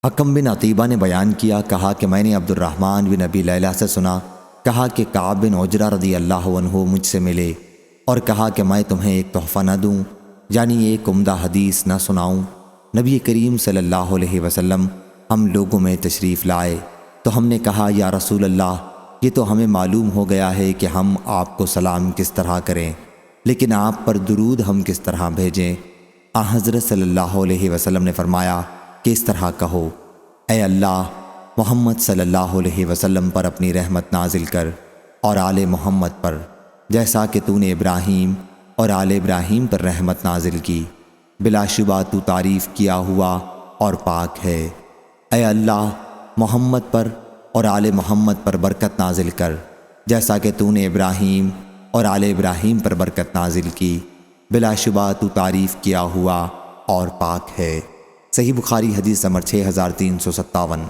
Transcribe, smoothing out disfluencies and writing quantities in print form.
حکم بن عتیبہ نے بیان کیا، کہا کہ میں نے عبد الرحمن بن ابی لیلہ سے سنا، کہا کہ کعب بن عجرہ رضی اللہ عنہ مجھ سے ملے اور کہا کہ میں تمہیں ایک تحفہ نہ دوں، یعنی ایک عمدہ حدیث نہ سناؤں؟ نبی کریم صلی اللہ علیہ وسلم ہم لوگوں میں تشریف لائے تو ہم نے کہا، یا رسول اللہ، یہ تو ہمیں معلوم ہو گیا ہے کہ ہم آپ کو سلام کس طرح کریں، لیکن آپ پر درود ہم کس طرح بھیجیں؟ حضرت صلی اللہ علیہ وسلم نے فرمایا کہ اس طرح کہو، اے اللہ، محمد صلی اللہ علیہ وسلم پر اپنی رحمت نازل کر اور آل محمد پر، جیسا کہ تو نے ابراہیم اور آل ابراہیم پر رحمت نازل کی، بلا شبہ تو تعریف کیا ہوا اور پاک ہے۔ اے اللہ، محمد پر اور آل محمد پر برکت نازل کر، جیسا کہ تو نے ابراہیم اور آل ابراہیم پر برکت نازل کی، بلا شبہ تو تعریف کیا ہوا اور پاک ہے۔ صحیح بخاری حدیث نمبر 6357۔